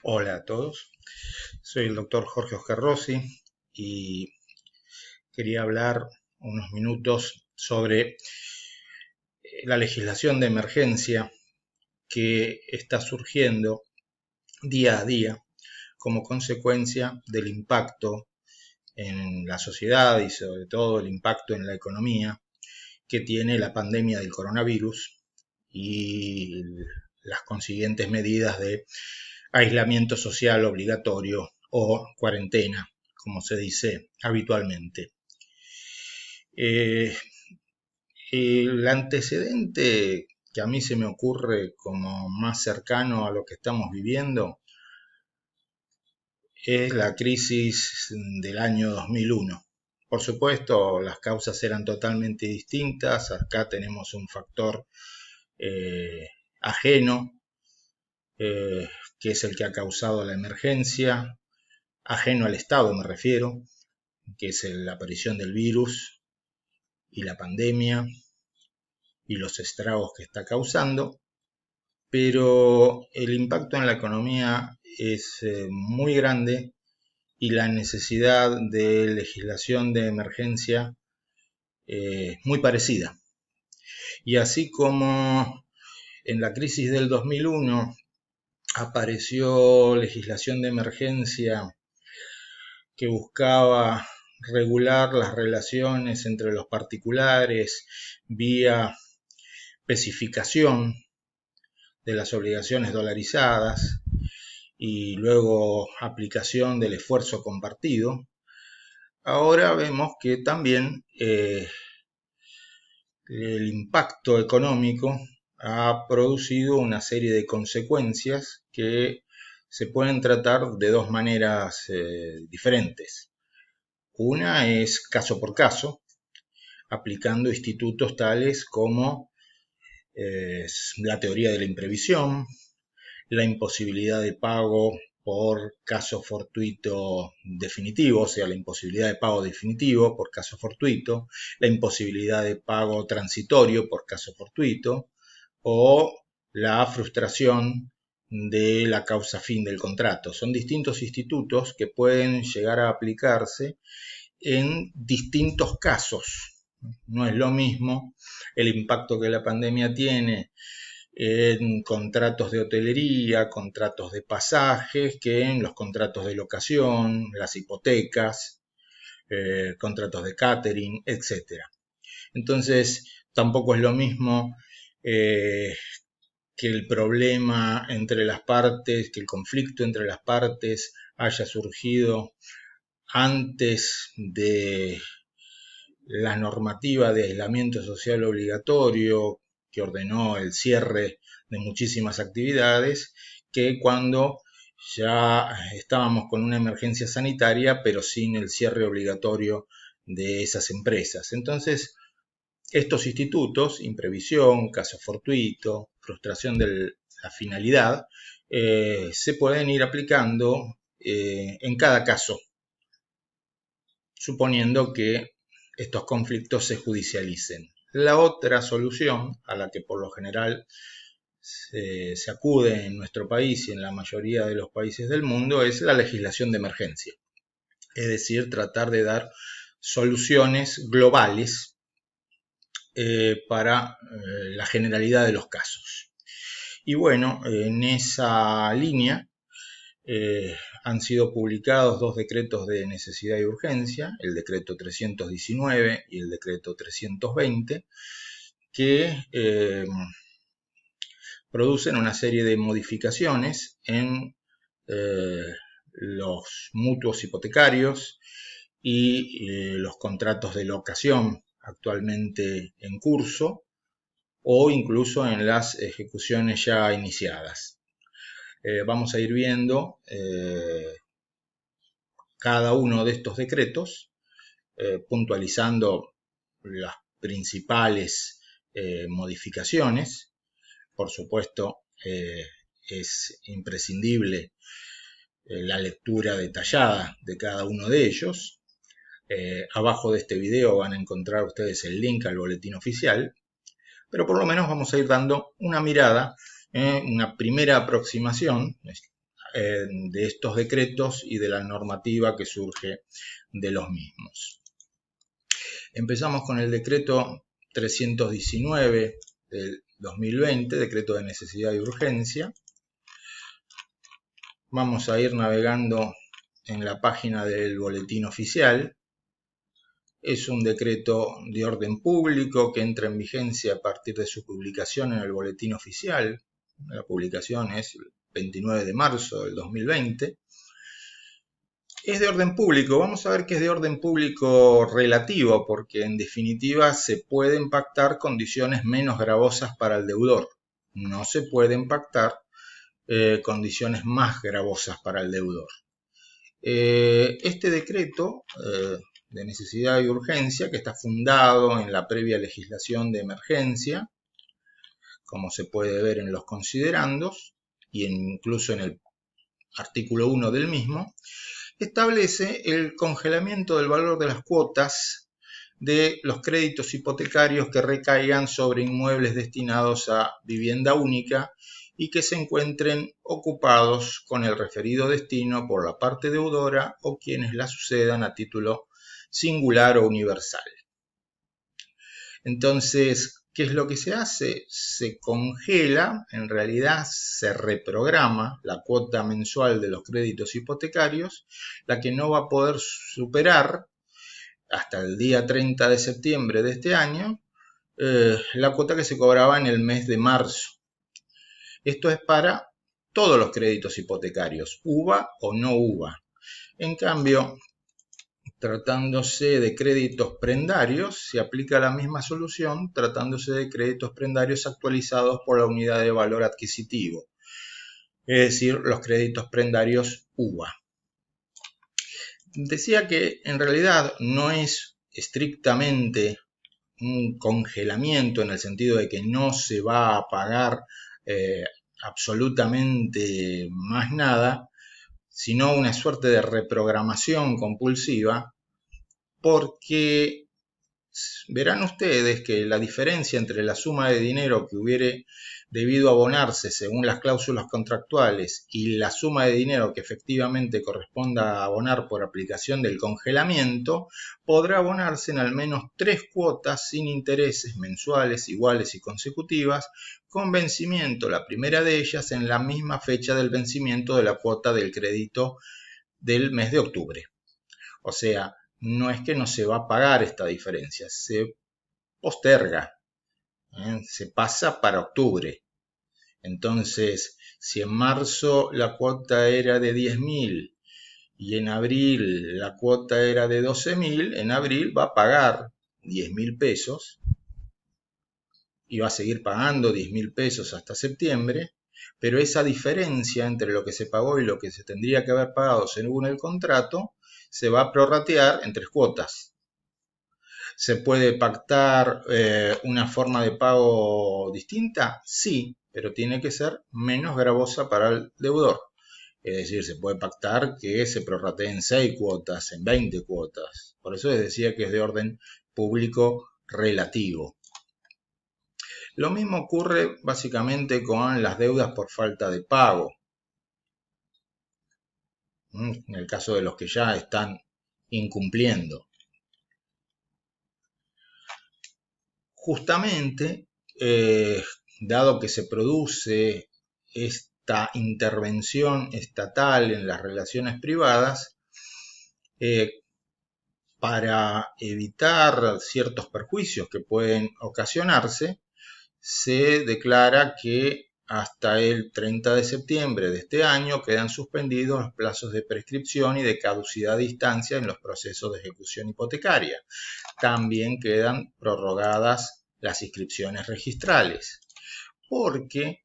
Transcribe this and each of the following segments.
Hola a todos, soy el doctor Jorge Oscar Rossi y quería hablar unos minutos sobre la legislación de emergencia que está surgiendo día a día como consecuencia del impacto en la sociedad y sobre todo el impacto en la economía que tiene la pandemia del coronavirus y las consiguientes medidas de aislamiento social obligatorio o cuarentena, como se dice habitualmente. Eh, el antecedente que a mí se me ocurre como más cercano a lo que estamos viviendo es la crisis del año 2001. Por supuesto, las causas eran totalmente distintas. Acá tenemos un factor eh, ajeno, eh, que es el que ha causado la emergencia, ajeno al Estado me refiero, que es la aparición del virus y la pandemia y los estragos que está causando, pero el impacto en la economía es muy grande y la necesidad de legislación de emergencia muy parecida. Y así como en la crisis del 2001 apareció legislación de emergencia que buscaba regular las relaciones entre los particulares vía especificación de las obligaciones dolarizadas y luego aplicación del esfuerzo compartido. Ahora vemos que también el impacto económico ha producido una serie de consecuencias que se pueden tratar de dos maneras diferentes. Una es caso por caso, aplicando institutos tales como la teoría de la imprevisión, la imposibilidad de pago por caso fortuito definitivo, o sea, la imposibilidad de pago definitivo por caso fortuito, la imposibilidad de pago transitorio por caso fortuito, o la frustración de la causa fin del contrato. Son distintos institutos que pueden llegar a aplicarse en distintos casos. No es lo mismo el impacto que la pandemia tiene en contratos de hotelería, contratos de pasajes, que en los contratos de locación, las hipotecas, contratos de catering, etcétera. Entonces, tampoco es lo mismo que el problema entre las partes, que el conflicto entre las partes haya surgido antes de la normativa de aislamiento social obligatorio que ordenó el cierre de muchísimas actividades, que cuando ya estábamos con una emergencia sanitaria, pero sin el cierre obligatorio de esas empresas. Entonces, estos institutos, imprevisión, caso fortuito, frustración de la finalidad, se pueden ir aplicando en cada caso, suponiendo que estos conflictos se judicialicen. La otra solución, a la que por lo general se acude en nuestro país y en la mayoría de los países del mundo, es la legislación de emergencia. Es decir, tratar de dar soluciones globales para la generalidad de los casos. Y bueno, en esa línea han sido publicados dos decretos de necesidad y urgencia, el decreto 319 y el decreto 320, que producen una serie de modificaciones en los mutuos hipotecarios y los contratos de locación actualmente en curso o incluso en las ejecuciones ya iniciadas. Vamos a ir viendo cada uno de estos decretos, puntualizando las principales modificaciones. Por supuesto, es imprescindible la lectura detallada de cada uno de ellos. Abajo de este video van a encontrar ustedes el link al boletín oficial, pero por lo menos vamos a ir dando una mirada, una primera aproximación de estos decretos y de la normativa que surge de los mismos. Empezamos con el decreto 319 del 2020, decreto de necesidad y urgencia. Vamos a ir navegando en la página del boletín oficial. Es un decreto de orden público que entra en vigencia a partir de su publicación en el boletín oficial. La publicación es el 29 de marzo del 2020. Es de orden público. Vamos a ver que es de orden público relativo, porque en definitiva se pueden pactar condiciones menos gravosas para el deudor. No se pueden pactar condiciones más gravosas para el deudor. Este decreto de necesidad y urgencia, que está fundado en la previa legislación de emergencia, como se puede ver en los considerandos y incluso en el artículo 1 del mismo, establece el congelamiento del valor de las cuotas de los créditos hipotecarios que recaigan sobre inmuebles destinados a vivienda única y que se encuentren ocupados con el referido destino por la parte deudora o quienes la sucedan a título singular o universal. Entonces, ¿qué es lo que se hace? Se congela, en realidad se reprograma la cuota mensual de los créditos hipotecarios, la que no va a poder superar hasta el día 30 de septiembre de este año la cuota que se cobraba en el mes de marzo. Esto es para todos los créditos hipotecarios, UVA o no UVA. En cambio, tratándose de créditos prendarios, se aplica la misma solución tratándose de créditos prendarios actualizados por la unidad de valor adquisitivo, es decir, los créditos prendarios UVA. Decía que en realidad no es estrictamente un congelamiento en el sentido de que no se va a pagar absolutamente más nada, sino una suerte de reprogramación compulsiva, porque verán ustedes que la diferencia entre la suma de dinero que hubiere debido abonarse según las cláusulas contractuales y la suma de dinero que efectivamente corresponda a abonar por aplicación del congelamiento, podrá abonarse en al menos 3 cuotas sin intereses mensuales iguales y consecutivas, con vencimiento, la primera de ellas, en la misma fecha del vencimiento de la cuota del crédito del mes de octubre. O sea, no es que no se va a pagar esta diferencia, se posterga, se pasa para octubre. Entonces, si en marzo la cuota era de 10.000 y en abril la cuota era de 12.000, en abril va a pagar 10.000 pesos y va a seguir pagando 10.000 pesos hasta septiembre, pero esa diferencia entre lo que se pagó y lo que se tendría que haber pagado según el contrato se va a prorratear en 3 cuotas. ¿Se puede pactar una forma de pago distinta? Sí, pero tiene que ser menos gravosa para el deudor. Es decir, se puede pactar que se prorratee en 6 cuotas, en 20 cuotas. Por eso les decía que es de orden público relativo. Lo mismo ocurre básicamente con las deudas por falta de pago. En el caso de los que ya están incumpliendo. Justamente, dado que se produce esta intervención estatal en las relaciones privadas, para evitar ciertos perjuicios que pueden ocasionarse, se declara que hasta el 30 de septiembre de este año quedan suspendidos los plazos de prescripción y de caducidad de instancia en los procesos de ejecución hipotecaria. También quedan prorrogadas las inscripciones registrales. Porque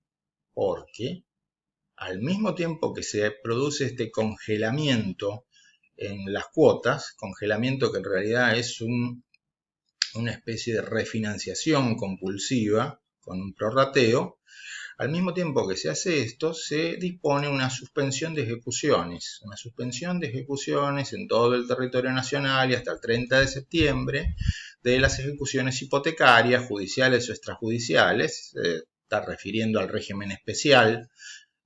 al mismo tiempo que se produce este congelamiento en las cuotas, congelamiento que en realidad es una especie de refinanciación compulsiva con un prorrateo, al mismo tiempo que se hace esto, se dispone una suspensión de ejecuciones en todo el territorio nacional y hasta el 30 de septiembre de las ejecuciones hipotecarias, judiciales o extrajudiciales, está refiriendo al régimen especial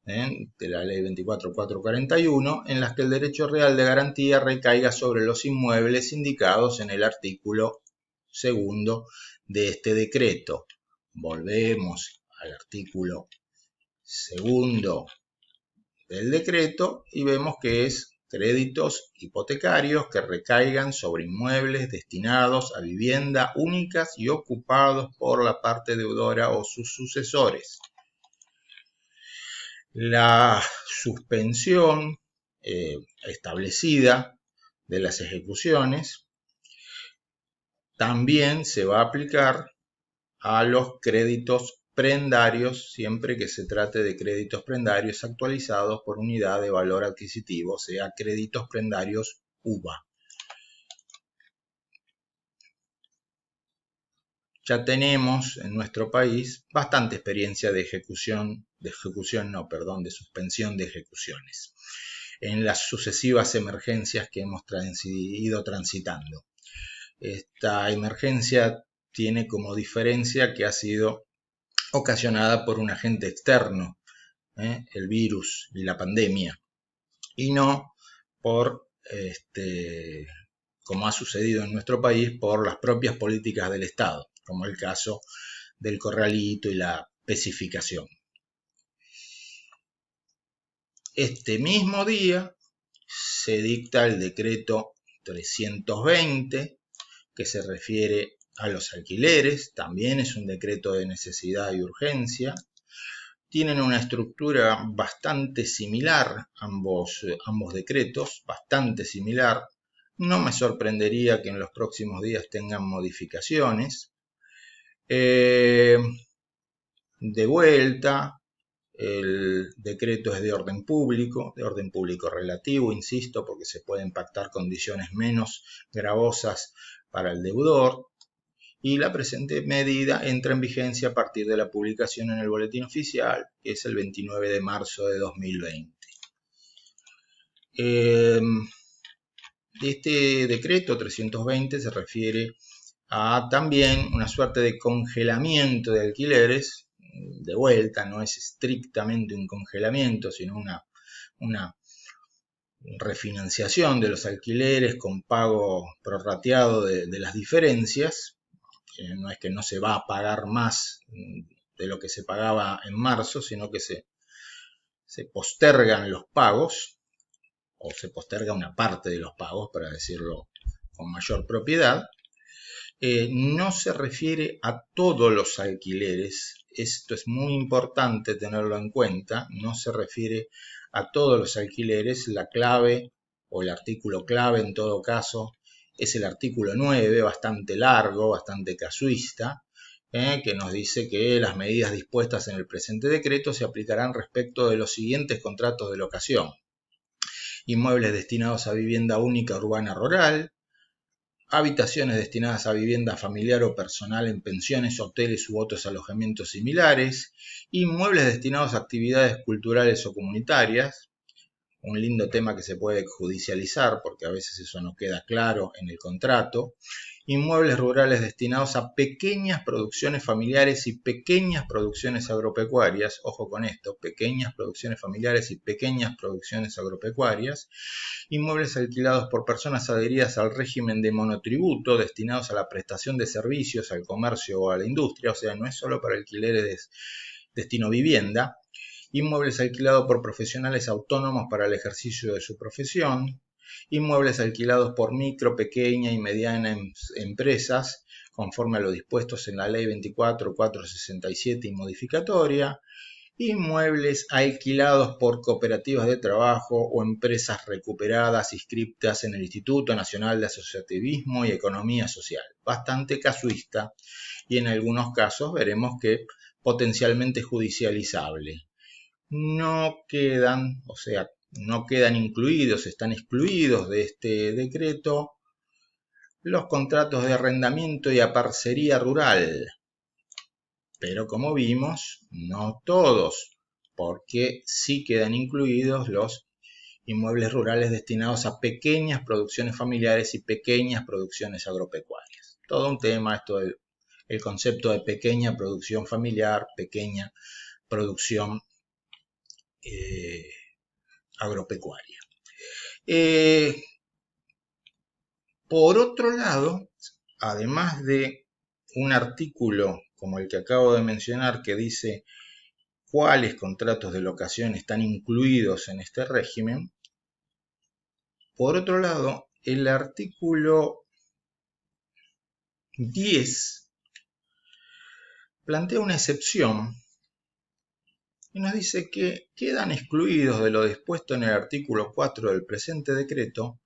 de la ley 24.441, en las que el derecho real de garantía recaiga sobre los inmuebles indicados en el artículo 2 de este decreto. Volvemos al artículo 2 del decreto y vemos que es créditos hipotecarios que recaigan sobre inmuebles destinados a vivienda únicas y ocupados por la parte deudora o sus sucesores. La suspensión establecida de las ejecuciones también se va a aplicar a los créditos prendarios, siempre que se trate de créditos prendarios actualizados por unidad de valor adquisitivo, o sea, créditos prendarios UVA. Ya tenemos en nuestro país bastante experiencia de suspensión de ejecuciones en las sucesivas emergencias que hemos ido transitando. Esta emergencia tiene como diferencia que ha sido ocasionada por un agente externo, el virus y la pandemia, y no por, como ha sucedido en nuestro país, por las propias políticas del Estado, como el caso del corralito y la especificación. Este mismo día se dicta el decreto 320, que se refiere a los alquileres, también es un decreto de necesidad y urgencia. Tienen una estructura bastante similar, ambos decretos, bastante similar. No me sorprendería que en los próximos días tengan modificaciones. De vuelta, el decreto es de orden público relativo, insisto, porque se pueden pactar condiciones menos gravosas para el deudor, y la presente medida entra en vigencia a partir de la publicación en el Boletín Oficial, que es el 29 de marzo de 2020. Este decreto 320 se refiere a también una suerte de congelamiento de alquileres. De vuelta, no es estrictamente un congelamiento, sino una refinanciación de los alquileres con pago prorrateado de las diferencias. No es que no se va a pagar más de lo que se pagaba en marzo, sino que se postergan los pagos, o se posterga una parte de los pagos, para decirlo con mayor propiedad. No se refiere a todos los alquileres, esto es muy importante tenerlo en cuenta, no se refiere a todos los alquileres. La clave, o el artículo clave en todo caso, es el artículo 9, bastante largo, bastante casuista, que nos dice que las medidas dispuestas en el presente decreto se aplicarán respecto de los siguientes contratos de locación: inmuebles destinados a vivienda única urbana rural, habitaciones destinadas a vivienda familiar o personal en pensiones, hoteles u otros alojamientos similares, inmuebles destinados a actividades culturales o comunitarias, un lindo tema que se puede judicializar porque a veces eso no queda claro en el contrato, inmuebles rurales destinados a pequeñas producciones familiares y pequeñas producciones agropecuarias, ojo con esto, pequeñas producciones familiares y pequeñas producciones agropecuarias, inmuebles alquilados por personas adheridas al régimen de monotributo destinados a la prestación de servicios al comercio o a la industria, o sea, no es solo para alquileres destino vivienda, inmuebles alquilados por profesionales autónomos para el ejercicio de su profesión, inmuebles alquilados por micro, pequeña y medianas empresas, conforme a lo dispuesto en la Ley 24.467 y modificatoria, inmuebles alquilados por cooperativas de trabajo o empresas recuperadas inscriptas en el Instituto Nacional de Asociativismo y Economía Social. Bastante casuista y en algunos casos veremos que potencialmente judicializable. No quedan incluidos, están excluidos de este decreto los contratos de arrendamiento y a parcería rural. Pero como vimos, no todos, porque sí quedan incluidos los inmuebles rurales destinados a pequeñas producciones familiares y pequeñas producciones agropecuarias. Todo un tema esto del concepto de pequeña producción familiar, pequeña producción agropecuaria. Por otro lado, además de un artículo como el que acabo de mencionar que dice cuáles contratos de locación están incluidos en este régimen, por otro lado, el artículo 10 plantea una excepción y nos dice que quedan excluidos de lo dispuesto en el artículo 4 del presente decreto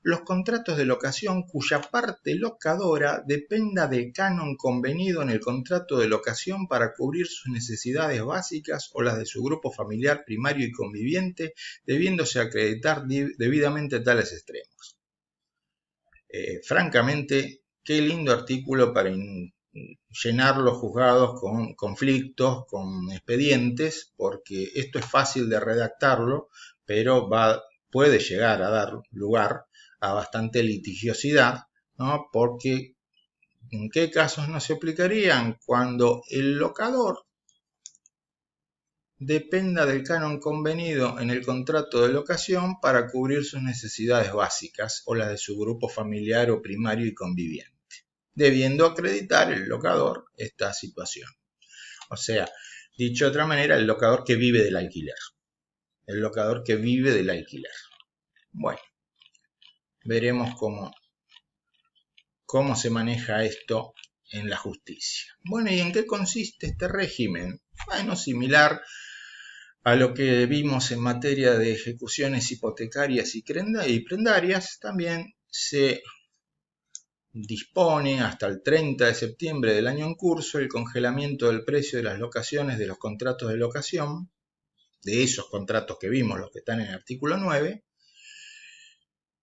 los contratos de locación cuya parte locadora dependa del canon convenido en el contrato de locación para cubrir sus necesidades básicas o las de su grupo familiar primario y conviviente, debiéndose acreditar debidamente tales extremos. Francamente, qué lindo artículo para llenar los juzgados con conflictos, con expedientes, porque esto es fácil de redactarlo, pero puede llegar a dar lugar a bastante litigiosidad, ¿no? Porque ¿en qué casos no se aplicarían? Cuando el locador dependa del canon convenido en el contrato de locación para cubrir sus necesidades básicas o las de su grupo familiar o primario y conviviente, debiendo acreditar el locador esta situación. O sea, dicho de otra manera, el locador que vive del alquiler. El locador que vive del alquiler. Bueno, veremos cómo se maneja esto en la justicia. Bueno, ¿y en qué consiste este régimen? Bueno, similar a lo que vimos en materia de ejecuciones hipotecarias y prendarias, también se dispone hasta el 30 de septiembre del año en curso el congelamiento del precio de las locaciones de los contratos de locación, de esos contratos que vimos, los que están en el artículo 9,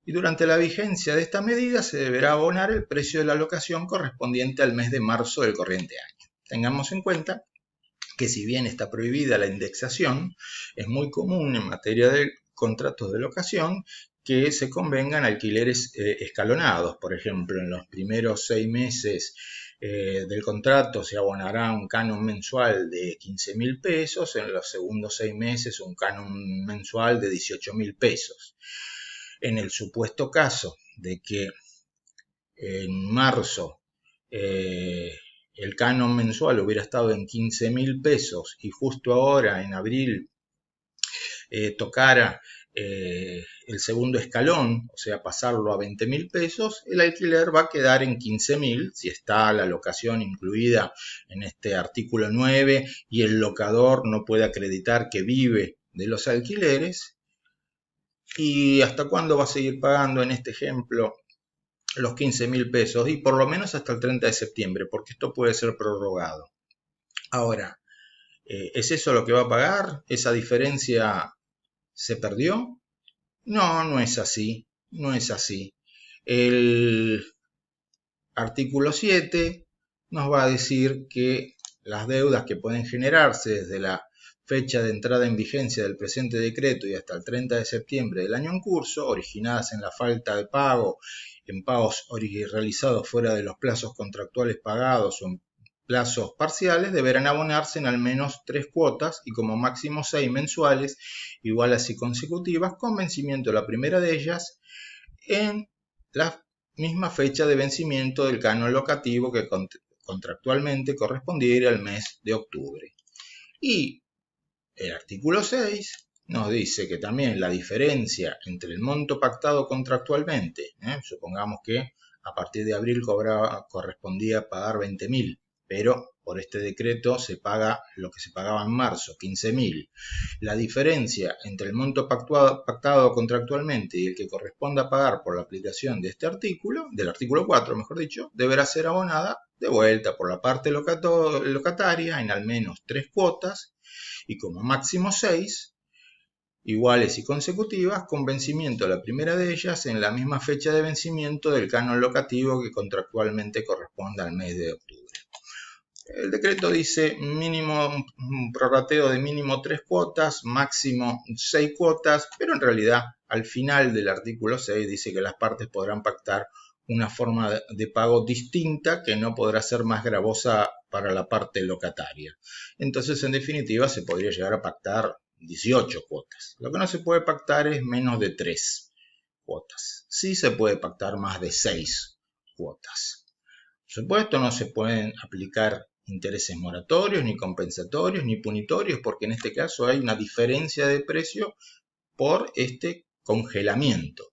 y durante la vigencia de esta medida se deberá abonar el precio de la locación correspondiente al mes de marzo del corriente año. Tengamos en cuenta que si bien está prohibida la indexación, es muy común en materia de contratos de locación que se convengan alquileres escalonados. Por ejemplo, en los primeros 6 meses del contrato se abonará un canon mensual de 15.000 pesos, en los segundos 6 meses un canon mensual de 18.000 pesos. En el supuesto caso de que en marzo el canon mensual hubiera estado en 15.000 pesos y justo ahora en abril tocara el segundo escalón, o sea, pasarlo a 20.000 pesos, el alquiler va a quedar en 15.000 si está la locación incluida en este artículo 9 y el locador no puede acreditar que vive de los alquileres. ¿Y hasta cuándo va a seguir pagando en este ejemplo los 15.000 pesos? Y por lo menos hasta el 30 de septiembre, porque esto puede ser prorrogado. Ahora, ¿es eso lo que va a pagar? ¿Esa diferencia se perdió? No, no es así. No es así. El artículo 7 nos va a decir que las deudas que pueden generarse desde la fecha de entrada en vigencia del presente decreto y hasta el 30 de septiembre del año en curso, originadas en la falta de pago, en pagos realizados fuera de los plazos contractuales pagados o en plazos parciales, deberán abonarse en al menos 3 cuotas y como máximo 6 mensuales, iguales y consecutivas, con vencimiento la primera de ellas en la misma fecha de vencimiento del canon locativo que contractualmente correspondiera al mes de octubre. Y el artículo 6 nos dice que también la diferencia entre el monto pactado contractualmente, supongamos que a partir de abril correspondía pagar 20.000, pero por este decreto se paga lo que se pagaba en marzo, 15.000. La diferencia entre el monto pactado contractualmente y el que corresponda pagar por la aplicación de este artículo, del artículo 4, mejor dicho, deberá ser abonada de vuelta por la parte locataria en al menos 3 cuotas y como máximo 6, iguales y consecutivas, con vencimiento la primera de ellas en la misma fecha de vencimiento del canon locativo que contractualmente corresponda al mes de octubre. El decreto dice un prorrateo de mínimo 3 cuotas, máximo 6 cuotas, pero en realidad al final del artículo 6 dice que las partes podrán pactar una forma de pago distinta que no podrá ser más gravosa para la parte locataria. Entonces, en definitiva, se podría llegar a pactar 18 cuotas. Lo que no se puede pactar es menos de 3 cuotas. Sí se puede pactar más de 6 cuotas. Por supuesto, no se pueden aplicar intereses moratorios, ni compensatorios, ni punitorios, porque en este caso hay una diferencia de precio por este congelamiento.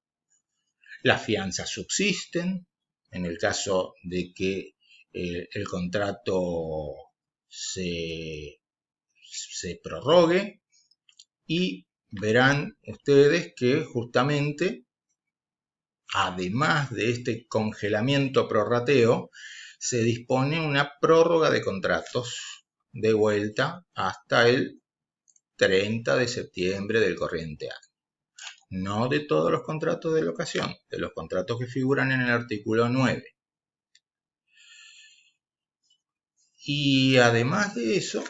Las fianzas subsisten en el caso de que el contrato se prorrogue, y verán ustedes que justamente, además de este congelamiento prorrateo, se dispone una prórroga de contratos de vuelta hasta el 30 de septiembre del corriente año. No de todos los contratos de locación, de los contratos que figuran en el artículo 9. Y además de eso,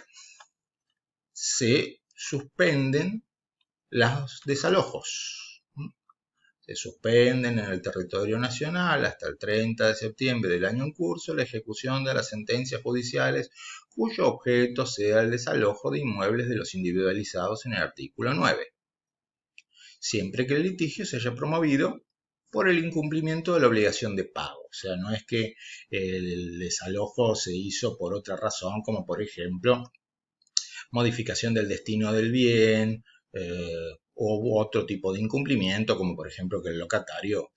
se suspenden los desalojos. Se suspenden en el territorio nacional hasta el 30 de septiembre del año en curso la ejecución de las sentencias judiciales cuyo objeto sea el desalojo de inmuebles de los individualizados en el artículo 9, siempre que el litigio se haya promovido por el incumplimiento de la obligación de pago. O sea, no es que el desalojo se hizo por otra razón, como por ejemplo modificación del destino del bien, o otro tipo de incumplimiento, como por ejemplo que el locatario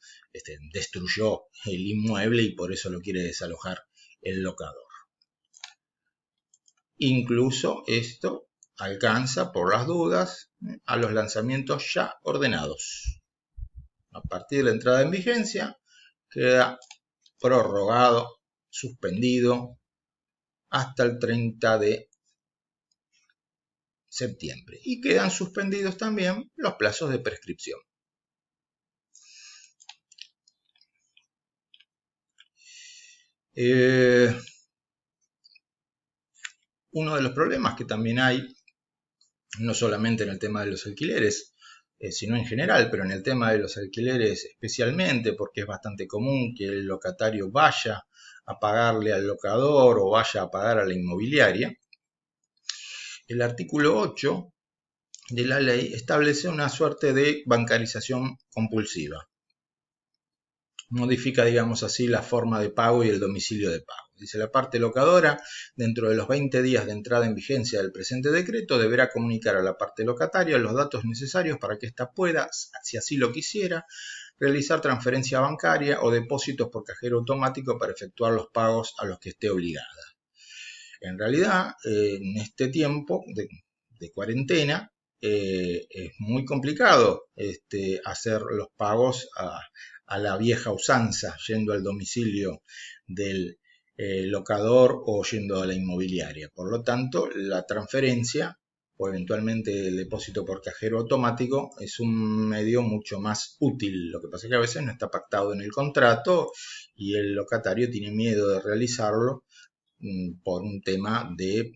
destruyó el inmueble y por eso lo quiere desalojar el locador. Incluso esto alcanza, por las dudas, a los lanzamientos ya ordenados. A partir de la entrada en vigencia, queda prorrogado, suspendido, hasta el 30 de septiembre. Y quedan suspendidos también los plazos de prescripción. Uno de los problemas que también hay, no solamente en el tema de los alquileres, sino en general, pero en el tema de los alquileres especialmente, porque es bastante común que el locatario vaya a pagarle al locador o vaya a pagar a la inmobiliaria. El artículo 8 de la ley establece una suerte de bancarización compulsiva. Modifica, digamos así, la forma de pago y el domicilio de pago. Dice: la parte locadora, dentro de los 20 días de entrada en vigencia del presente decreto, deberá comunicar a la parte locataria los datos necesarios para que ésta pueda, si así lo quisiera, realizar transferencia bancaria o depósitos por cajero automático para efectuar los pagos a los que esté obligada. En realidad, en este tiempo de cuarentena, es muy complicado hacer los pagos a la vieja usanza, yendo al domicilio del locador o yendo a la inmobiliaria. Por lo tanto, la transferencia o eventualmente el depósito por cajero automático es un medio mucho más útil. Lo que pasa es que a veces no está pactado en el contrato y el locatario tiene miedo de realizarlo por un tema de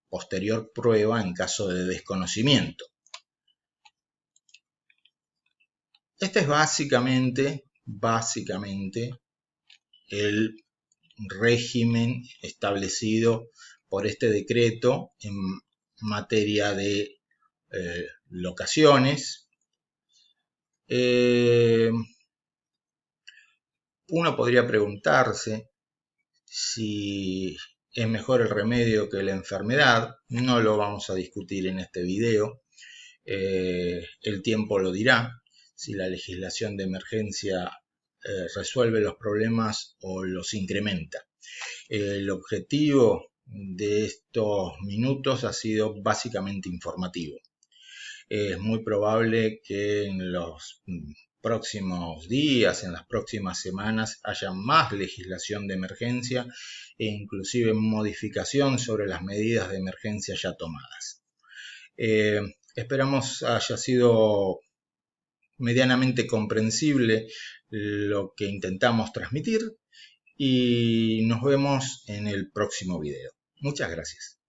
posterior prueba en caso de desconocimiento. Este es básicamente el régimen establecido por este decreto en materia de locaciones. Uno podría preguntarse si es mejor el remedio que la enfermedad. No lo vamos a discutir en este video. El tiempo lo dirá si la legislación de emergencia resuelve los problemas o los incrementa. El objetivo de estos minutos ha sido básicamente informativo. Es muy probable que en los próximos días, en las próximas semanas, haya más legislación de emergencia e inclusive modificación sobre las medidas de emergencia ya tomadas. Esperamos haya sido medianamente comprensible lo que intentamos transmitir y nos vemos en el próximo video. Muchas gracias.